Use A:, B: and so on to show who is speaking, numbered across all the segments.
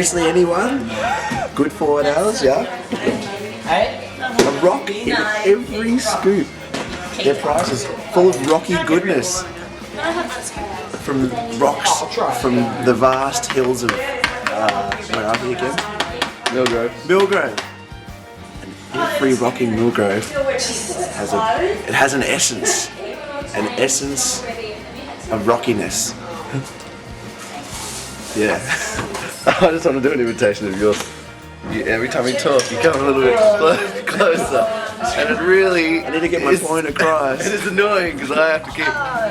A: Seriously, anyone? Good 4 hours, yeah? A rock in every scoop. Their price is full of rocky goodness. From rocks from the vast hills of, where are we again? Millgrove. And every rock in Millgrove has an essence of rockiness. Yeah.
B: I just want to do an imitation of yours. Every time you talk, you come a little bit closer. And it really...
A: I need to get my point across.
B: It is annoying because I have to keep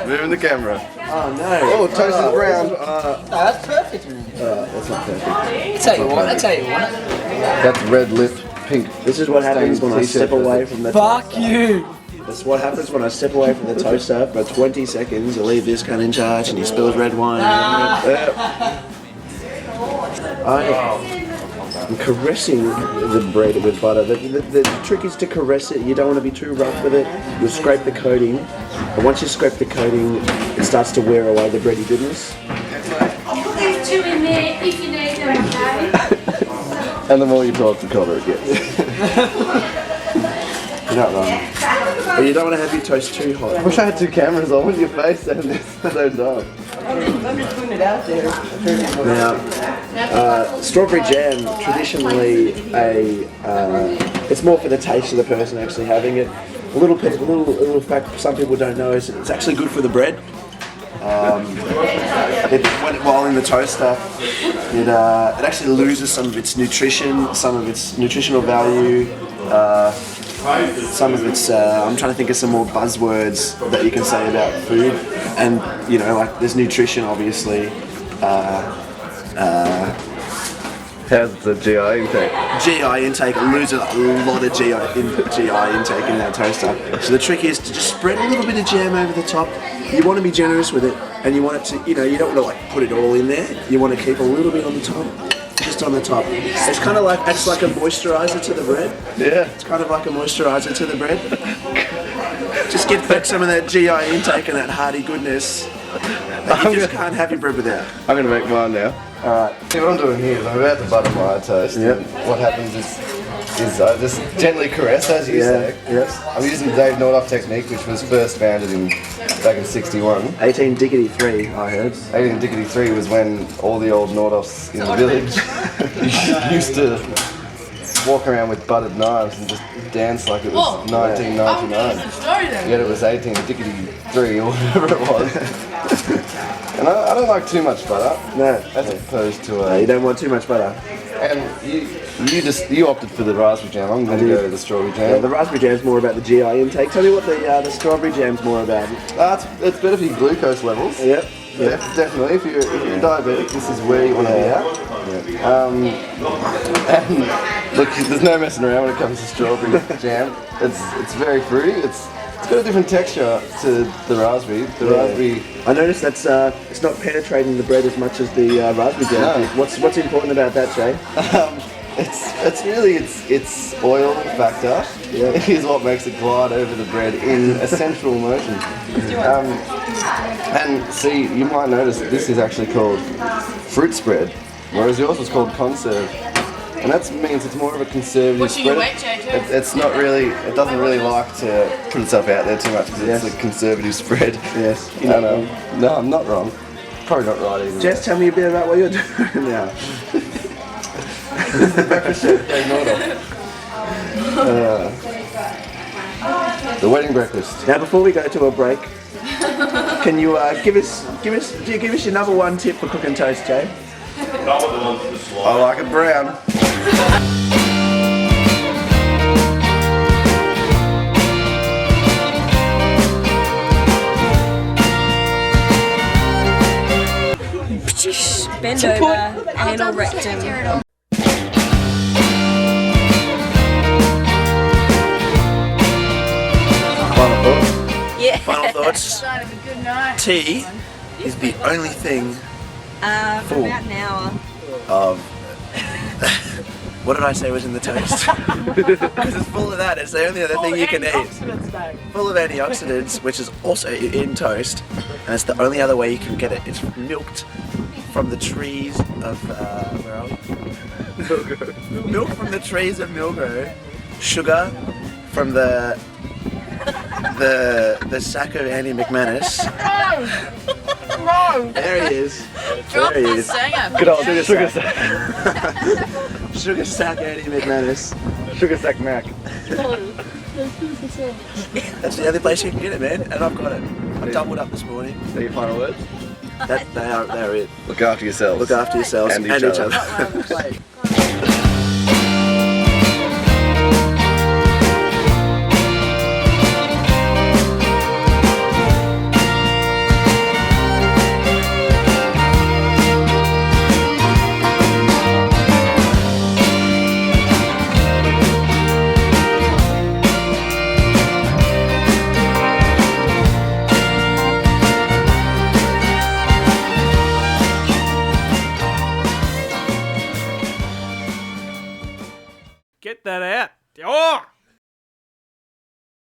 B: moving the camera.
A: Oh no.
B: Oh, toast is brown.
C: No, that's perfect.
A: That's not perfect.
C: I tell you what.
B: That's red lip, pink.
A: This is what happens when I step away from the
C: Fuck you!
A: That's what happens when I step away from the toaster for 20 seconds. I leave this cunt in charge and he spills red wine. I'm caressing the bread with butter. The trick is to caress it. You don't want to be too rough with it. You'll scrape the coating. And once you scrape the coating, it starts to wear away the bready goodness.
D: I'll put these two in there if you need them, okay?
B: And the more you talk, the colder it gets.
A: You're not wrong. But you don't want to have your toast too hot.
B: I wish I had 2 cameras on with your face and this at the same time.
C: I'm just putting it out there.
A: Now, strawberry jam, traditionally it's more for the taste of the person actually having it. A little fact some people don't know is it's actually good for the bread. While in the toaster, it actually loses some of its nutrition, some of its nutritional value. Some of it's, I'm trying to think of some more buzzwords that you can say about food, and you know, like there's nutrition, obviously.
B: How's the GI intake?
A: GI intake, loses a lot of GI intake in that toaster. So the trick is to just spread a little bit of jam over the top. You want to be generous with it, and you want it to, you know, you don't want to like put it all in there. You want to keep a little bit on the top. Just on the top. It's kind of like, acts like a moisturiser to the bread.
B: Yeah.
A: It's kind of like a moisturiser to the bread. Just get back some of that GI intake and that hearty goodness that you just can't have your bread without.
B: I'm going to make mine now.
A: Alright.
B: See what I'm doing here is I'm about to butter my toast.
A: Yep.
B: And what happens is I just gently caress, as you say.
A: Yes.
B: I'm using the Dave Noordhoff technique, which was first founded back in '61.
A: 18 Diggity 3, I heard.
B: 18 Diggity 3 was when all the old Noordhoffs in the village used to walk around with buttered knives and just dance like it was 1999. Yet it was 18 Diggity 3 or whatever it was. And I don't like too much butter.
A: No.
B: As opposed to
A: you don't want too much butter.
B: And you opted for the raspberry jam. I'm going to go to the strawberry jam.
A: Yeah, the raspberry jam's more about the GI intake. Tell me what the strawberry jam's more about.
B: It's better for your glucose levels.
A: Yep.
B: Definitely. If you're diabetic, this is where you want to be at. And look, there's no messing around when it comes to strawberry jam. It's very fruity. It's got a different texture to the raspberry. Raspberry. I
A: noticed that's it's not penetrating the bread as much as the raspberry jam. No. What's important about that, Jay?
B: It's really its oil factor. Yeah. Is what makes it glide over the bread in a central motion. And see, you might notice that this is actually called fruit spread, whereas yours was called conserve. And that means it's more of a conservative spread. It's not really, it doesn't really like to put itself out there too much because it's a conservative spread.
A: Yes.
B: No, I'm not wrong. Probably not right either.
A: Just tell me a bit about what you're doing now.
B: This is the breakfast show with Dave Noordhoff. The wedding breakfast.
A: Now, before we go to a break, can you give us your number 1 tip for cooking toast, Jay?
B: I like it brown.
E: Bend over, anal rectum.
B: Final thoughts?
E: Yeah.
A: Final thoughts? Tea is the only thing
E: For about an hour.
A: of what did I say was in the toast? Because it's full of that. It's the only other thing you can eat. Full of antioxidants, which is also in toast, and it's the only other way you can get it. It's milked from the trees of where are we? Milk from the trees of Milgo. Sugar from the sack of Andy McManus. No! There he is. There he is.
B: Good old sugar sack.
A: Sugar sack Andy McManus.
B: Sugar sack Mac.
A: That's the only place you can get it, man, and I've got it. I doubled up this morning.
B: Are your final words?
A: They're it.
B: Look after yourselves.
A: Look after yourselves and each other.
F: Get that out. Oh!